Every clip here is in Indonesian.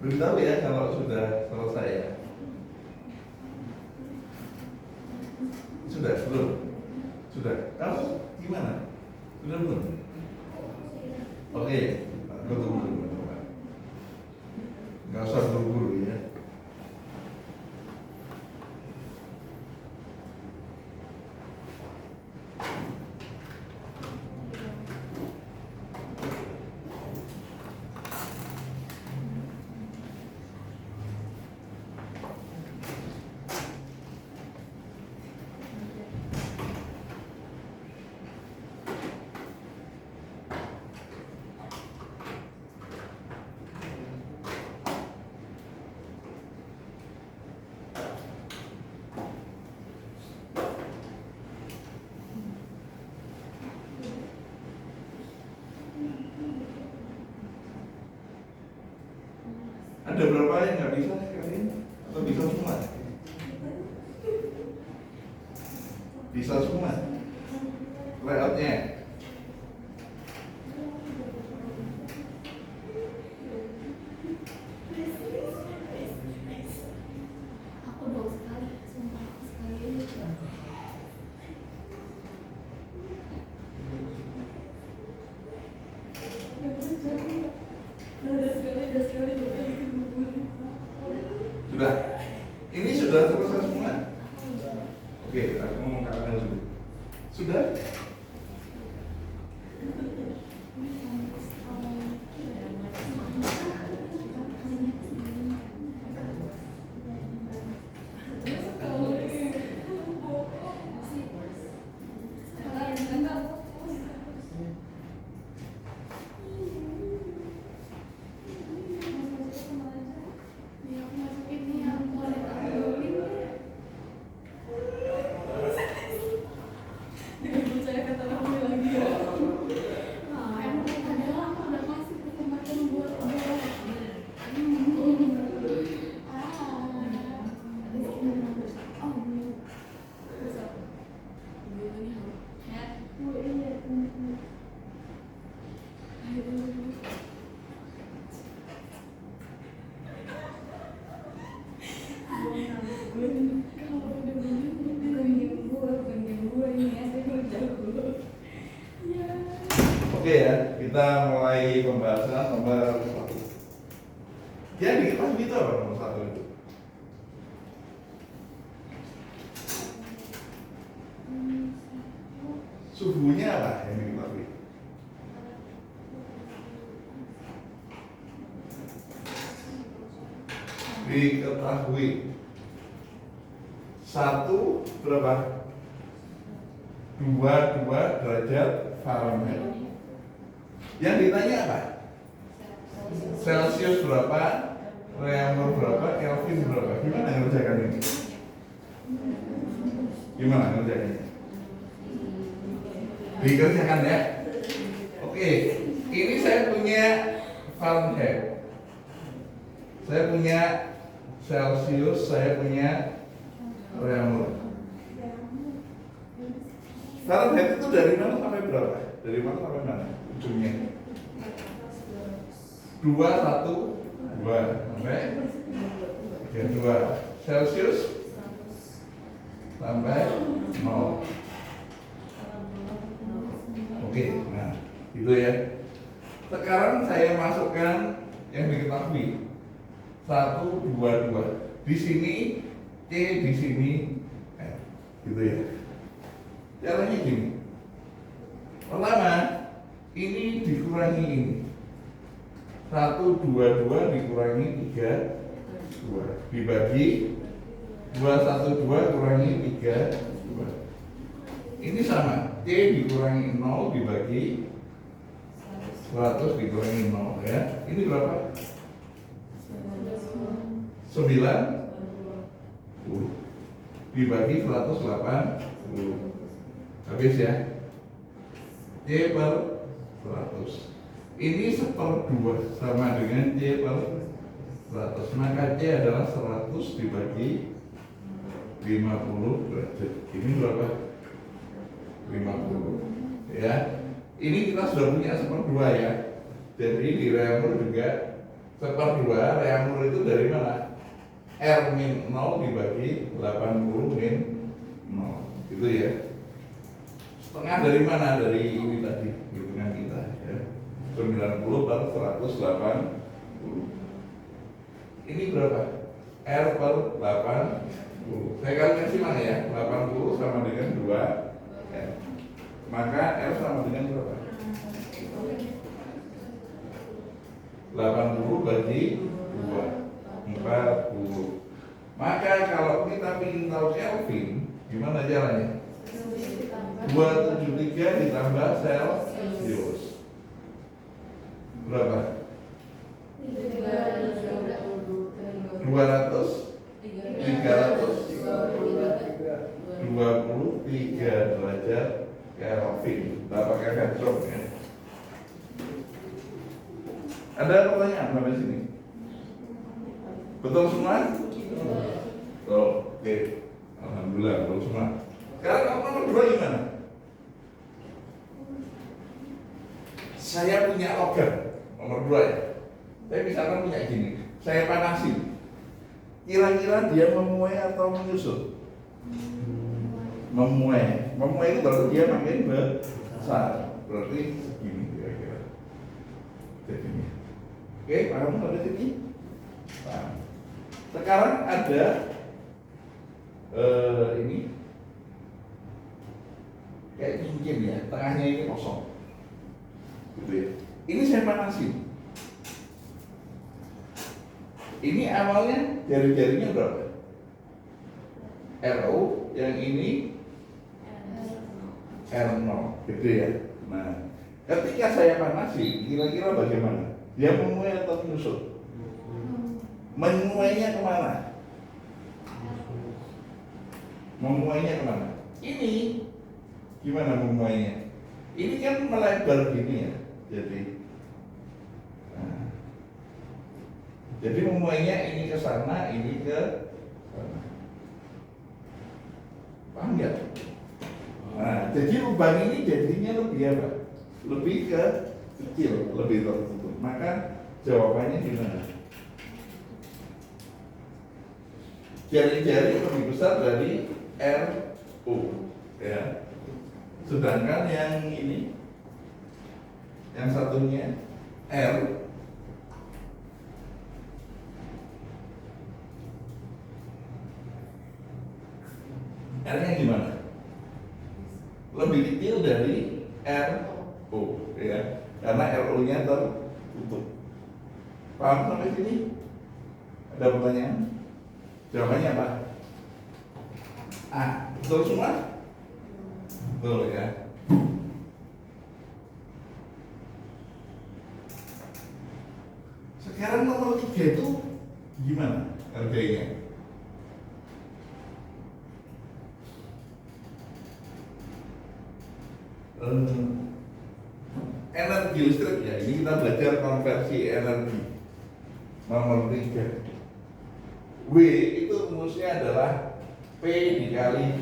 Beritahu ya kalau sudah selesai ya. Sudah, belum? Sudah. Kamu gimana? Sudah belum? Oke, aku tunggu dulu. Nggak usah buru-buru ya. Ada berapa yang nggak bisa kali ini? Atau bisa semua? Bisa semua? Layoutnya? Aku baru sekali, sumpah sekali. Sudah? Ini sudah selesai semua? Oke, aku mau katakan dulu. Sudah? Oke ya, kita mulai pembahasan nomor 1. Jadi kita gitu apa nomor 1 itu? Suhunya apa yang diketahui? Diketahui 1 berapa? 22 derajat Fahrenheit. Yang ditanya apa? Celsius berapa? Reaumur berapa? Kelvin berapa? Gimana ngerjakan ini? Gimana ngerjakannya? Dikerjakan ya? Oke, ini saya punya Fahrenheit, saya punya Celsius, saya punya reaumur. Fahrenheit itu dari mana sampai berapa? Dari mana sampai mana? Ujungnya 212 sampai 32. Celsius sampai 0. Oke, nah itu ya. Sekarang saya masukkan yang diketahui 122 di sini, C di sini, gitu ya. Caranya gini. Pertama, ini dikurangi ini. 122 dikurangi 32 dibagi 212 kurangi 32. Ini sama, C dikurangi 0 dibagi 100 dikurangi 0 ya. Ini berapa? 90 dibagi 180. Habis ya. C per 100. Ini 1/2 sama dengan C per 100. Maka C adalah 100 dibagi 50 derajat. Ini berapa? 50 ya. Ini kita sudah punya 1/2 ya. Jadi di reaumur juga 1/2 reaumur itu dari mana? R min 0 dibagi 80 min 0 gitu ya. Setengah dari mana? Dari ini tadi hitungan kita ya. 90/180. Ini berapa? R per 80. Saya kalkulasi mana ya? 80 sama dengan 2 R. Maka R sama dengan berapa? 80 bagi 2, 40. Maka kalau kita ingin tahu Kelvin, gimana caranya? 273 ditambah Celsius berapa? 323 derajat Kelvin. Kita pakai metro ya. Ada pertanyaan sampai sini? Betul semua? Betul. Oke. Alhamdulillah betul semua. Sekarang kamu nomor 2 gimana? Saya punya logam nomor 2 ya. Saya misalkan punya gini. Saya panasi. Kira-kira dia memuai atau menyusut? Memuai. Memuai itu berarti dia makin besar. Berarti segini kira-kira. Jadi oke, paham sampai sini? Paham. Sekarang ada ini kayak cincin ya, tengahnya ini kosong. Gitu ya. Ini saya panasin. Ini awalnya jari-jarinya berapa? RO, yang ini R0, gede ya. Nah, ketika saya panasi, kira-kira bagaimana? Dia memuai atau menyusut? Memuainya kemana? Memuainya kemana? Ini gimana memuainya? Ini kan melebar gini ya. Jadi memuainya ini ke sana, ini ke sana. Paham ya? Nah, jadi lubang ini jadinya lebih apa? Lebih ke kecil, lebih tertutup. Maka jawabannya gimana? Jari-jari lebih besar dari RO, ya. Sedangkan yang ini, yang satunya R, R-nya gimana? Lebih kecil dari RO, ya. Karena RO-nya tertutup. Paham sampai sini? Ada pertanyaan? Jawabannya apa? A. Betul semua? Betul ya. Sekarang nomor 3 itu gimana harganya? Energi listrik ya, ini kita belajar konversi energi. Nomor 3, W itu rumusnya adalah P dikali V.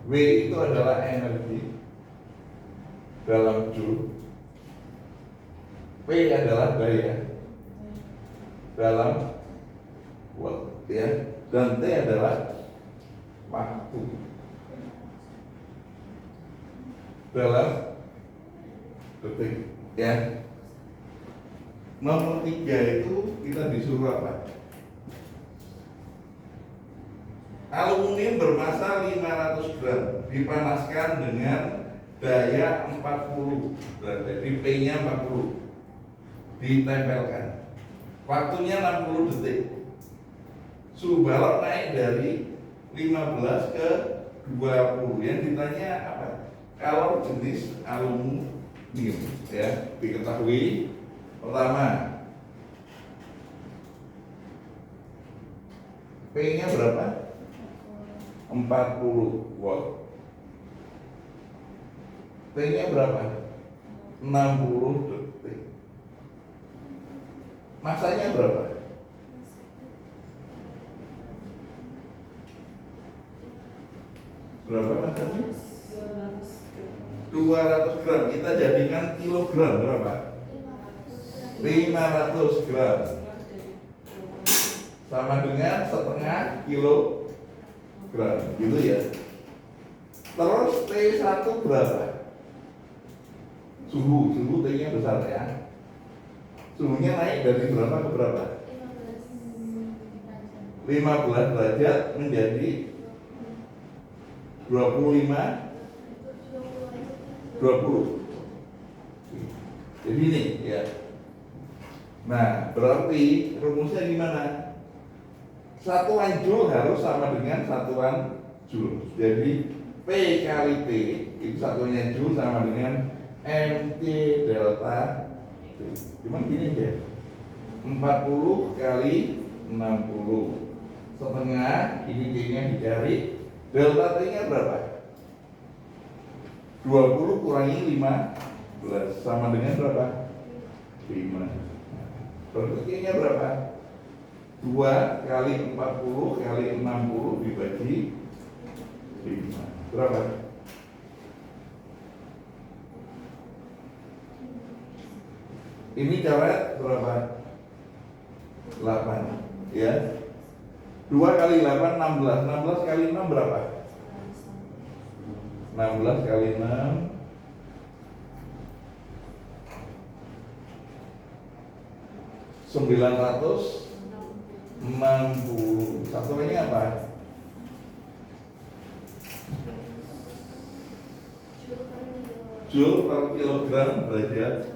W itu adalah energi dalam Joule, P adalah daya dalam watt ya, dan T adalah waktu dalam detik ya. Nomor 3 itu kita disuruh apa? Aluminium bermassa 500 gram dipanaskan dengan daya 40 derajat, jadi P-nya 40, ditempelkan. Waktunya 60 detik. Suhu balon naik dari 15 ke 20. Yang ditanya apa? Kalau jenis aluminium ya, diketahui pertama P-nya berapa? 40 watt. T-nya berapa? 60 detik. Masanya berapa? Berapa masanya? 200 gram. Kita jadikan kilogram berapa? 500 500 gram sama dengan setengah kilogram, gitu ya. Terus T1 berapa? Suhu T-nya besar ya. Suhunya naik dari berapa ke berapa? 15 derajat menjadi 25 20. Jadi ini ya. Nah, berarti rumusnya gimana? Satuan joule harus sama dengan satuan joule. Jadi P kali T itu satuannya joule sama dengan MT delta T. Cuman gini ya. 40 kali 60 setengah, ini T-nya dicari. Delta T-nya berapa? 20 kurangi 15 sama dengan berapa? 5. Berarti T-nya berapa? 2 kali 40 kali 60 dibagi 5. Berapa? Ini coret berapa? 8 ya. 2 kali 8 16. 16 kali 6 berapa? 16 kali 6 960. Satuannya apa? Joule per kilogram derajat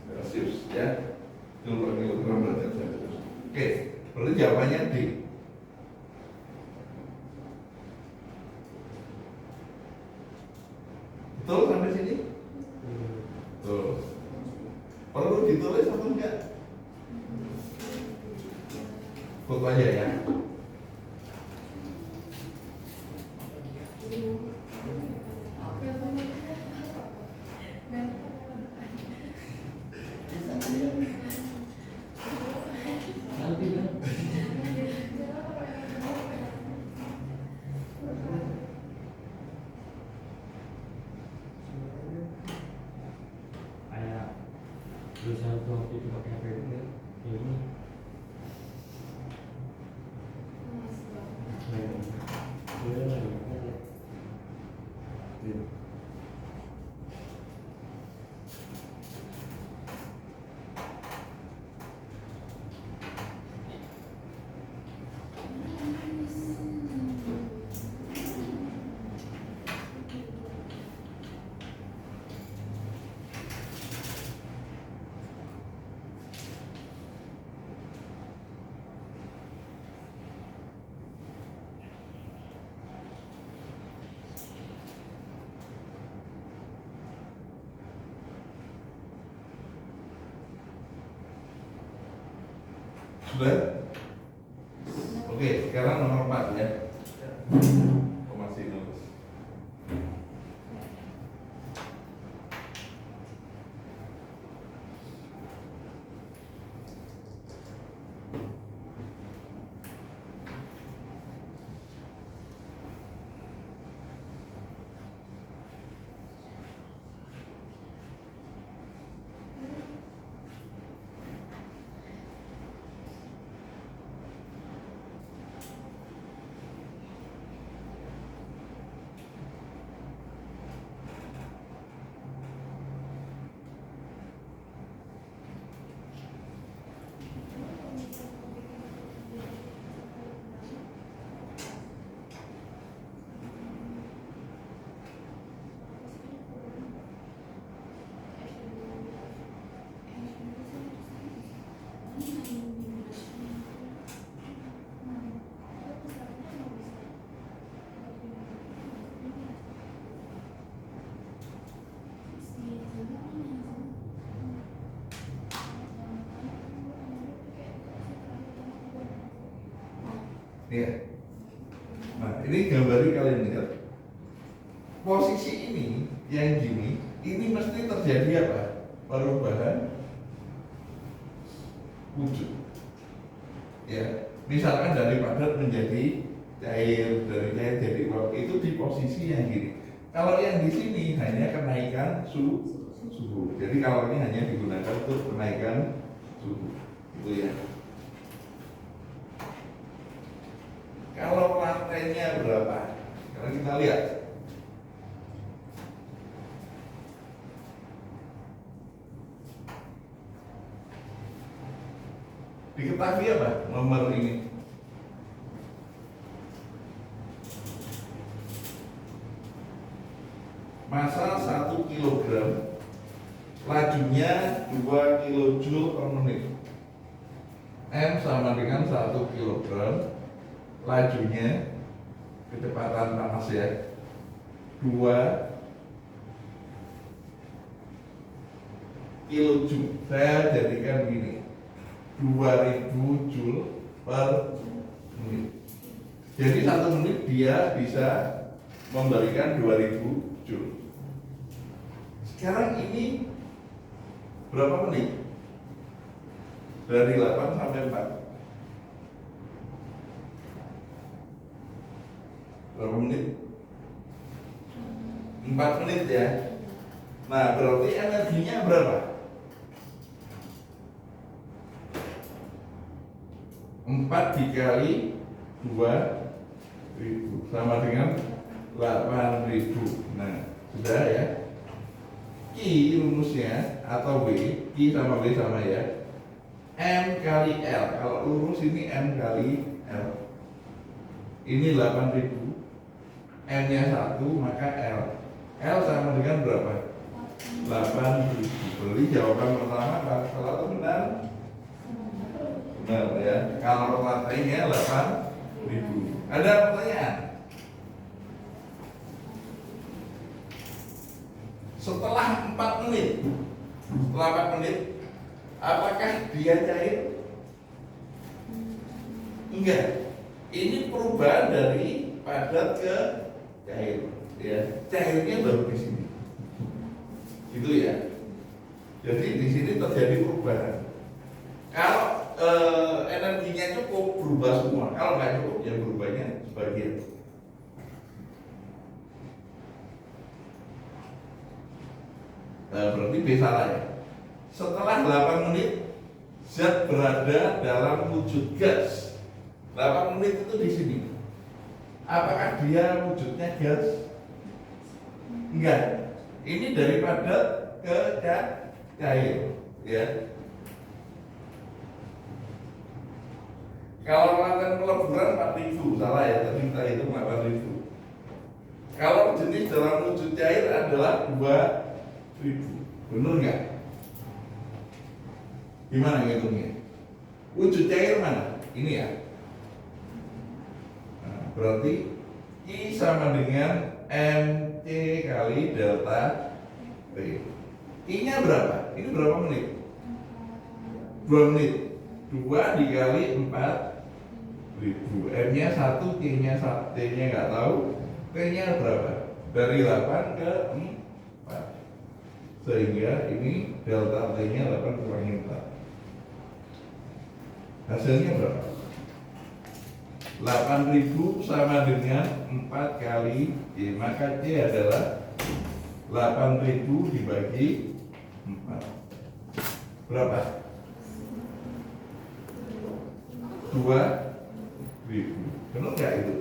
Celcius ya. Joule per kilogram derajat Celcius. Oke, berarti jawabannya D. Betul sampai sini? Betul. Perlu ditulis atau enggak? Foto aja ya. Kayak berusaha untuk waktu itu pakai HP itu ini boleh lagi Sudah? Oke, sekarang nomor 4 ya. Masih nulis. Ya. Nah, ini gambari kalian lihat. Posisi ini yang gini, ini mesti terjadi apa? Perubahan wujud. Ya, misalkan dari padat menjadi cair, dari cair jadi uap, itu di posisi yang gini. Kalau yang di sini hanya kenaikan suhu. Jadi kalau ini hanya digunakan untuk kenaikan suhu itu ya. Kalau lantainya berapa? Sekarang kita lihat. Diketahui apa nomor ini? Massa 1 kilogram, lajunya 2 kilojoule per menit. M sama dengan 1 kilogram, lajunya kecepatan panas ya 2 kilojoule. Saya jadikan gini, 2000 joule per menit. Jadi 1 menit dia bisa memberikan 2000 joule. Sekarang ini berapa menit? Dari 8 sampai 4. Berapa menit? 4 menit ya. Nah, berarti energinya berapa? 4 dikali 2000 sama dengan 8000. Nah, sudah ya. I rumusnya atau W, I sama W sama ya. M kali L. Kalau lurus ini M kali L. Ini 8000. M-nya 1 maka L. L sama dengan berapa? 8000. Berarti jawaban pertama salah atau benar? Benar ya. Kalau lantainya 8000. Ada pertanyaan? Setelah 4 menit, setelah 4 menit, apakah dia cair? Enggak. Ini perubahan dari padat ke cair. Ya, cairnya baru di sini. Gitu ya. Jadi di sini terjadi perubahan. Kalau energinya cukup, berubah semua. Kalau nggak cukup, ya berubahnya sebagian. Berarti B salah ya. Setelah 8 menit zat berada dalam wujud gas. 8 menit itu di sini. Apakah dia wujudnya gas? Enggak. Ini dari padat ke cair, ya. Kalau melakukan peleburan 4000, salah ya, tadi kita hitung 8000. Kalau jenis dalam wujud cair adalah 2000, benar nggak? Gimana ngitungnya? Wujud cair mana? Ini ya. Nah, berarti I sama dengan MC kali delta T. I-nya berapa? Ini berapa menit? 2 menit. 2 dikali 4000. M-nya 1, T-nya nggak tahu. T-nya berapa? Dari 8 ke 4. Sehingga ini delta T-nya 8 kurangi 4. Hasilnya berapa? 8000 sama dengan 4 kali Y. Maka C adalah 8000 dibagi 4. Berapa? 2000. Benar nggak itu?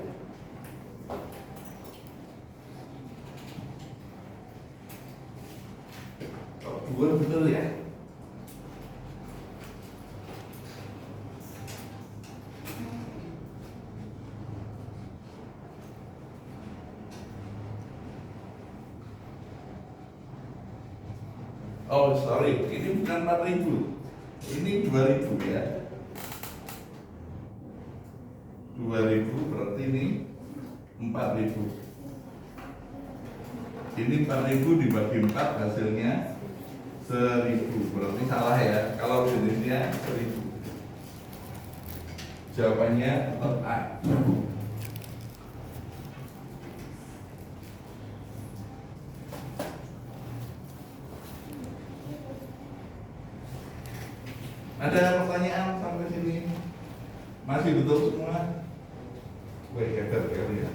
Oh, 2 betul ya? Oh sorry, ini bukan 4000, ini 2000 ya. 2000 berarti ini 4000. Ini 4000 dibagi 4 hasilnya 1000. Berarti salah ya, kalau jenisnya 1000. Jawabannya tetap A. Ada pertanyaan sampai sini? Masih betul semua? Wih, hebat kali ya.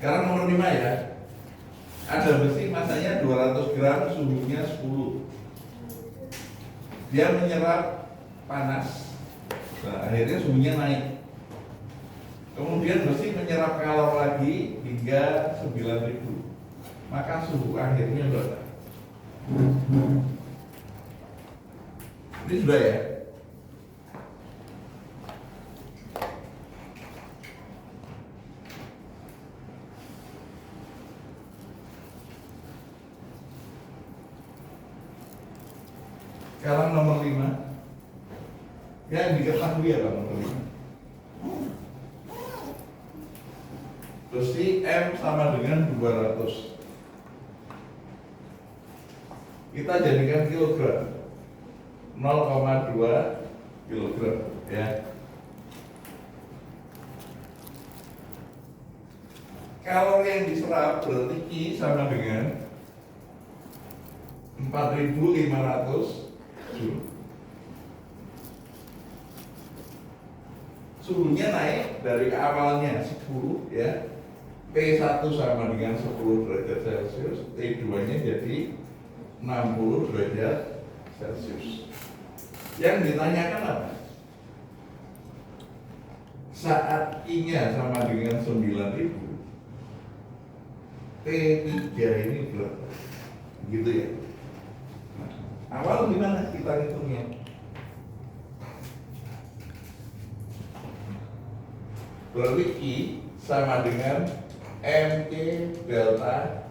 Sekarang nomor 5 ya. Ada besi masanya 200 gram, suhunya 10. Dia menyerap panas. Nah, akhirnya suhunya naik. Kemudian besi menyerap kalor lagi hingga 9.000. Maka suhu akhirnya berapa? Ini sudah ya. Sekarang nomor 5. Yang diketahui apa nomor 5? Besi M sama dengan 200. Kita jadikan kilogram. 0,2 kilogram ya. Kalori yang diserap berarti I sama dengan 4.500 Joule. Suhunya naik dari awalnya 10 ya. T1 sama dengan 10 derajat Celcius, T2 nya jadi 60 derajat Celcius. Yang ditanyakan apa? Saat I nya sama dengan 9.000, T3 ini berapa? Gitu ya. Nah, awal gimana kita hitungnya? Berarti I sama dengan MC delta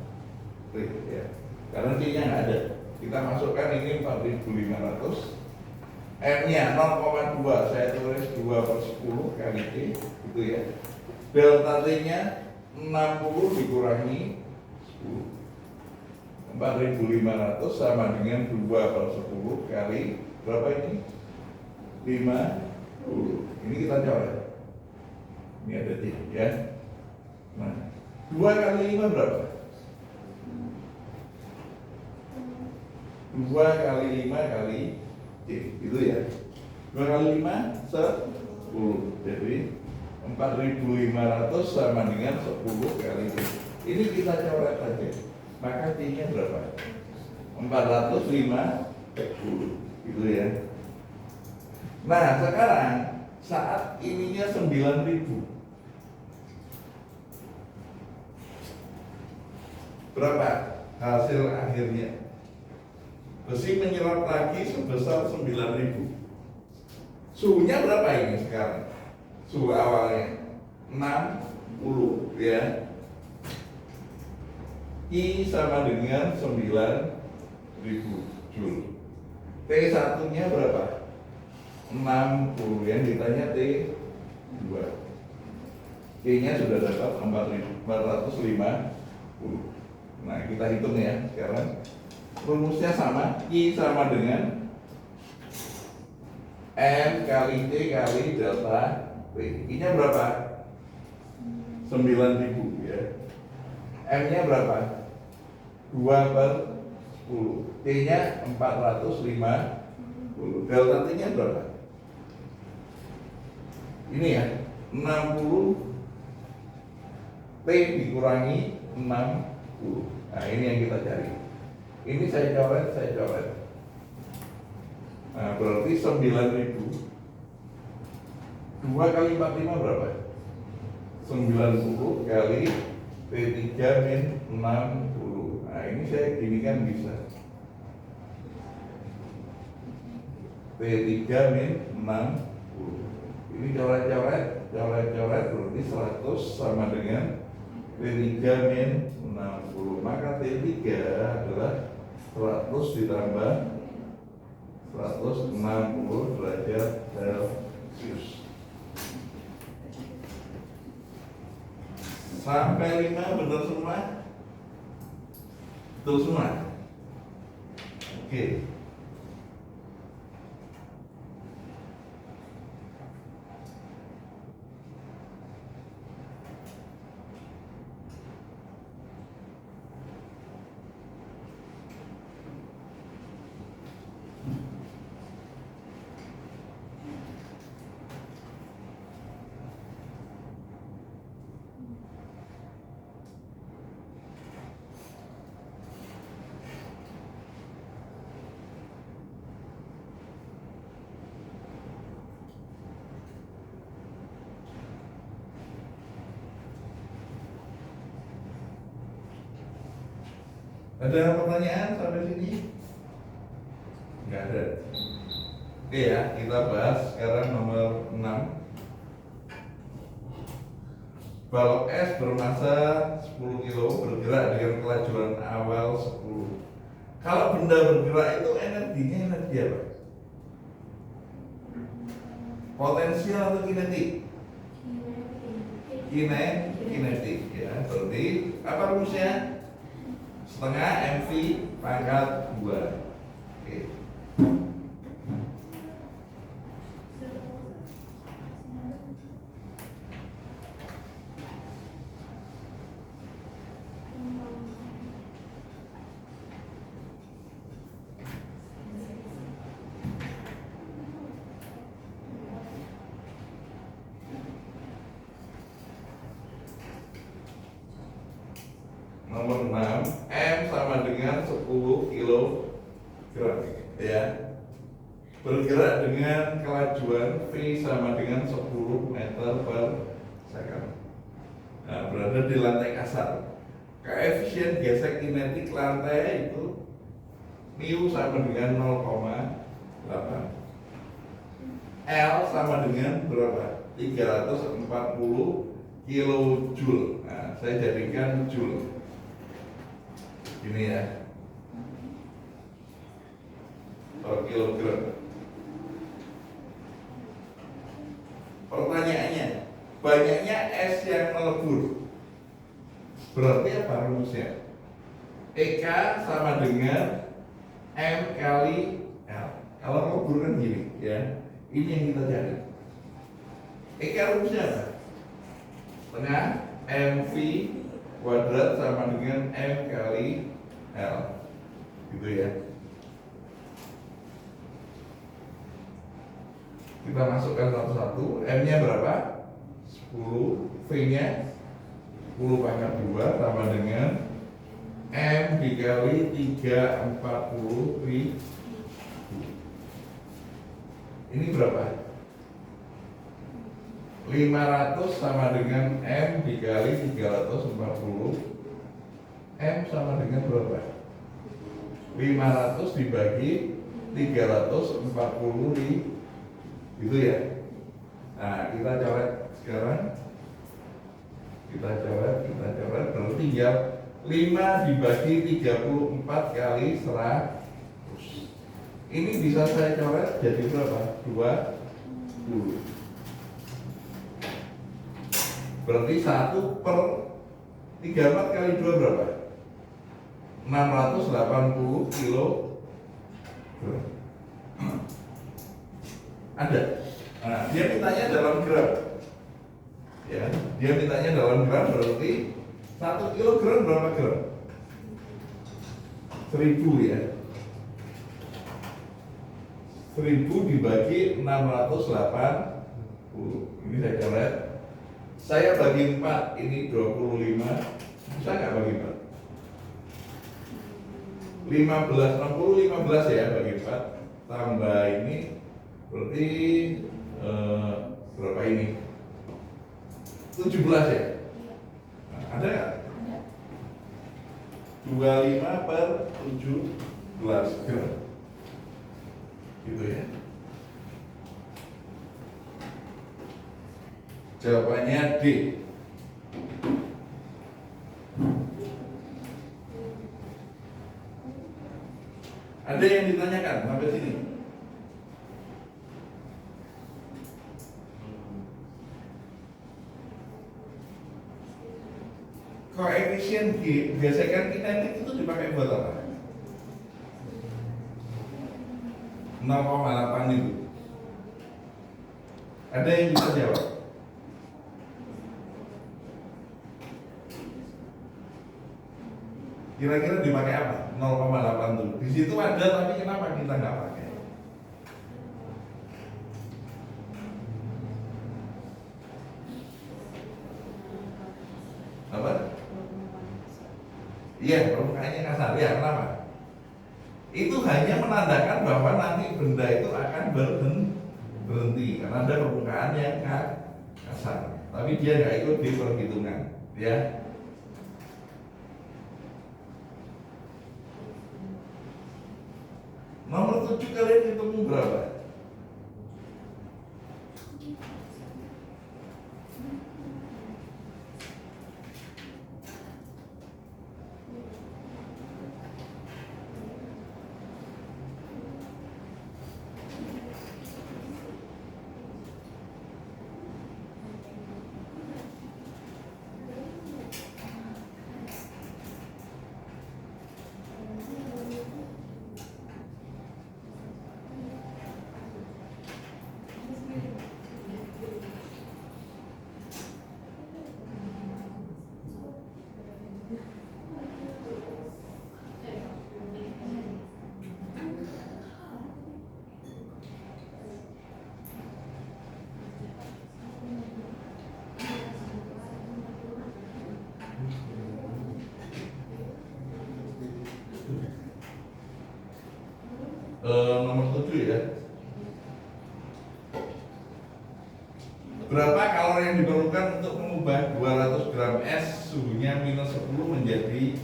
T ya. Karena T nya nggak ada. Kita masukkan ini 4.500. M nya 0,2, saya tulis 2/10 kali T gitu ya. Delta T nya 60 dikurangi 10. 4.500 sama dengan 2/10 kali berapa ini? 50. Ini kita coret. Ini ada T ya. Nah, 2 kali 5 berapa? 2 kali 5 kali T, itu ya. 2 kali 5 10. Jadi 4.500 sama dengan 10 kali T. Ini kita coret saja. Maka T-nya berapa? 450 gitu ya. Nah, sekarang saat ininya 9.000. Berapa hasil akhirnya? Besi menyerap lagi sebesar 9.000. Suhunya berapa ini sekarang? Suhu awalnya 60 ya. I sama dengan 9.000 Joule. T1 nya berapa? 60. Yang ditanya T2. T nya sudah dapat 4.450. Nah, kita hitung ya sekarang. Rumusnya sama, I sama dengan M kali T kali delta T. I nya berapa? 9.000 ya. M nya berapa? 2/10. T nya 450. Delta T nya berapa? Ini ya, 60 T dikurangi 60. Nah, ini yang kita cari. Ini saya coret. Nah, berarti 9.000. 2 kali 45 berapa? 90 kali T3 min 60. Nah, ini saya gini kan bisa. T3 min 60. Ini coret-coret berarti 100 sama dengan T3 min 60. Maka T3 adalah 100 ditambah 160 derajat Celcius. Sampai 5 benar semua? Betul semua? Oke. Ada pertanyaan sampai sini? Nggak ada. Oke ya, kita bahas sekarang nomor 6. Balok es bermassa 10 kilo bergerak dengan kelajuan awal 10. Kalau benda bergerak itu energinya energi apa? Potensial atau kinetik? Kinetik ya. Berarti apa rumusnya? Setengah mv pangkat 2. Oke. Nomor 6, M sama dengan 10 kilogram ya. Bergerak dengan kelajuan V sama dengan 10 meter per second. Nah, berada di lantai kasar. Koefisien gesek kinetik lantai itu mu sama dengan 0,8. L sama dengan berapa? 340 kilojoule. Nah, saya jadikan joule. Ini ya, per kilogram. Pertanyaannya, banyaknya es yang melebur, berarti apa rumusnya? EK sama dengan M kali L. Kalau melebur kan gini ya, ini yang kita cari. EK rumusnya apa? Tengah MV kuadrat sama dengan M kali L, gitu ya. Kita masukkan satu-satu. M nya berapa? 10. V nya 10 pangkat 2 sama dengan M dikali 340 ribu. Ini berapa? 500 sama dengan M dikali 340. M sama dengan berapa? 500 dibagi 340 ribu, gitu ya. Nah, kita coret sekarang. Kita coret berarti ya 5 dibagi 34 kali 100. Ini bisa saya coret jadi berapa? 20. Berarti 1 per 34 kali 2 berapa? 680 kilo. Ada. Nah, dia mintanya dalam gram. Ya, dia mintanya dalam gram berarti 1 kilogram berapa gram? 1000 ya. 1000 dibagi 680. Ini saya coret. Saya bagi 4, ini 25. Bisa nggak bagi 4? 15, 60, 15 ya bagi 4. Tambah ini berarti berapa ini? 17 ya? Nah, ada nggak? 25 per 17 gram. Gitu ya. Jawabannya D. Ada yang ditanyakan sampai sini? Koefisien gesekan kinetik itu dipakai buat apa? 0,8 itu. Ada yang bisa jawab? Kira-kira dipakai apa? 0,8 itu. Di situ ada tapi kenapa kita nggak pakai? Apa? Iya, permukaannya kasar. Ya, kenapa? Itu hanya menandakan bahwa nanti benda itu akan berhenti karena ada permukaan yang kasar. Tapi dia nggak ikut di perhitungan, ya. Nomor 7 kalian ketemu berapa? Nomor 7 ya. Berapa kalori yang diperlukan untuk mengubah 200 gram es suhunya minus 10 menjadi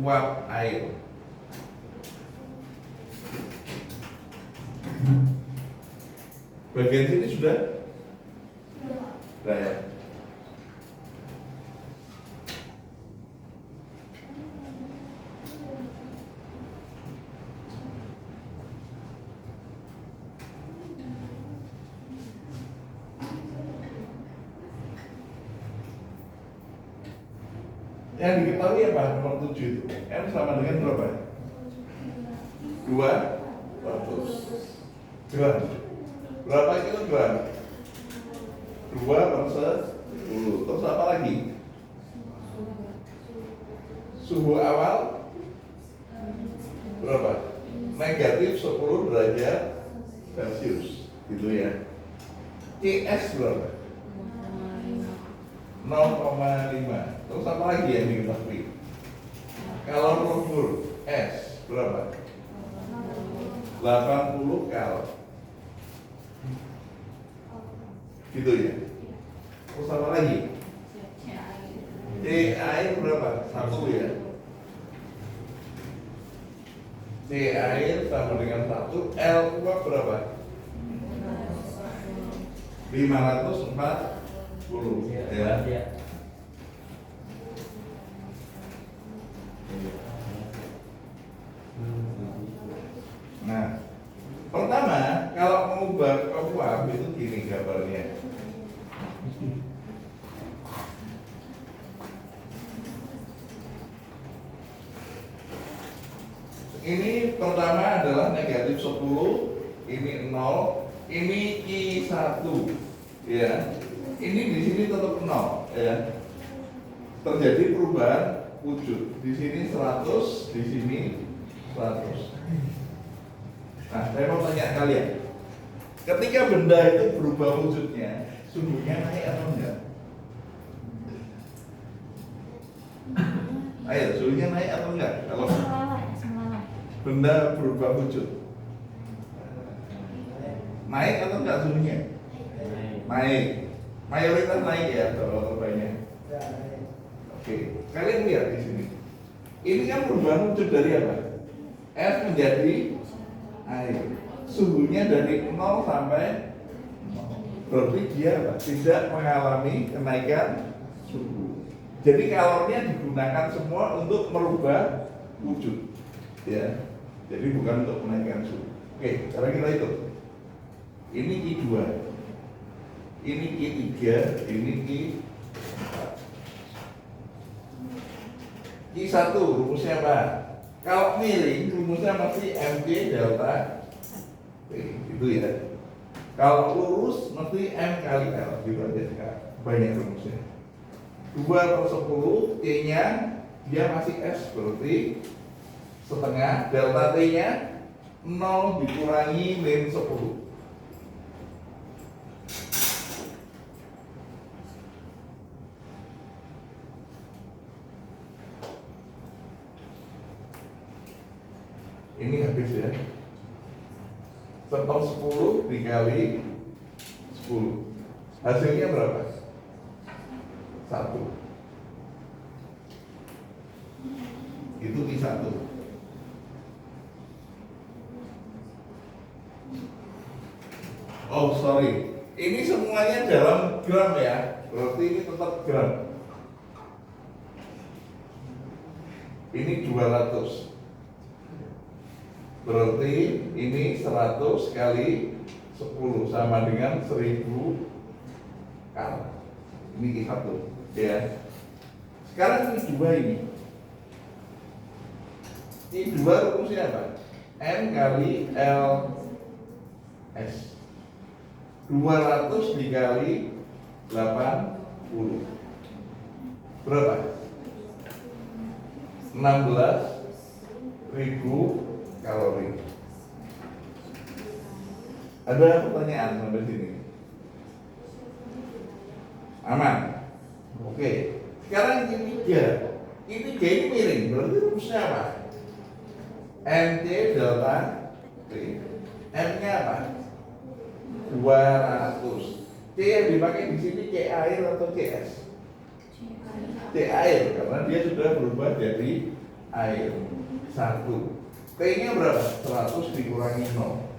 uap air? Bagian sini sudah? Sudah ya. Yang diketahui apa nomor 7 itu? M sama dengan berapa? 200 gram. Berapa kilogram? 2/10. Terus apa lagi? Suhu awal berapa? Negatif 10 derajat Celcius, gitu ya. CS berapa? 0,5. Terus apa lagi yang diketahui? Kalau sulfur S berapa? 80 kal. Gitu ya. Terus apa lagi? C air berapa? 1 ya. C air sama dengan 1. L uap berapa? 540 ya. Nah, pertama kalau mengubah ke uap itu gini gambarnya. Ini pertama adalah negatif 10, ini 0, ini I1 ya. Ini di sini tetap 0 ya. Terjadi perubahan wujud. Di sini 100, di sini 100. Nah, saya mau tanya kalian. Ketika benda itu berubah wujudnya, suhunya naik atau enggak? Ayo, suhunya naik atau enggak? Kalau benda berubah wujud, naik atau enggak suhunya? Naik. Mayoritas naik ya, kalau banyak. Oke, kalian lihat di sini. Ini kan perubahan wujud dari apa? Es menjadi air. Suhunya dari 0 sampai 0. Berarti dia apa? Tidak mengalami kenaikan suhu. Jadi kalorinya digunakan semua untuk merubah wujud. Ya. Jadi bukan untuk menaikkan suhu. Oke, sekarang kita hitung. Ini I2. Ini I3, ini I4. I1 rumusnya apa? Kalau miring rumusnya masih MG delta P, gitu ya. Kalau lurus mesti M kali L, gitu aja. Banyak rumusnya. 2/10 T-nya dia masih S, berarti setengah. Delta T-nya 0 dikurangi min 10. Ini habis ya. 1/10 dikali 10. Hasilnya berapa? 1. Itu I1. Oh sorry, ini semuanya dalam gram ya, berarti ini tetap gram. Ini 200, berarti ini 100 kali 10 sama dengan 1000 kal. Ini satu ya. Sekarang ini dua ini. Ini dua rumusnya apa? N kali L S. 200 dikali 80 berapa? 16.000 kalori. Ada pertanyaan sampai sini? Aman? Oke. Sekarang ini 3. Ini 3 ini miring, berarti rumusnya apa? NC delta T. M-nya apa? 200. C yang dipakai di sini C air atau CS? C air karena dia sudah berubah jadi air. 1. T-nya berapa? 100 dikurangi 0.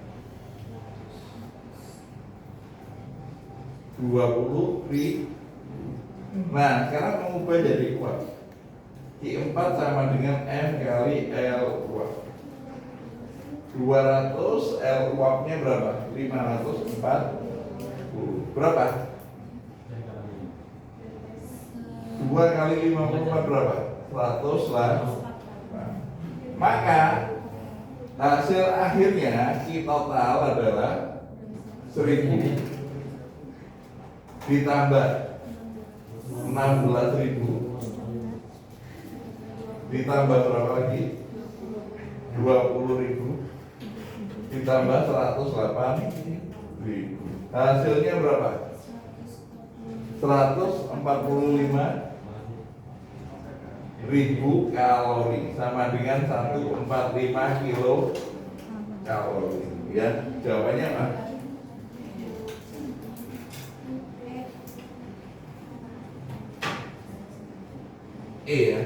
20.000. Nah, sekarang mengubah jadi uap. Q4 sama dengan M kali L uap. 200 L uapnya berapa? 540. Berapa? 2 kali 54 berapa? 100 lah. Nah, maka hasil akhirnya Q total adalah 1000 ditambah 16.000 ditambah berapa lagi? 20.000 ditambah 108.000. Hasilnya berapa? 145.000 kalori sama dengan 145 kilo kalori. Ya, jawabannya apa? E ya.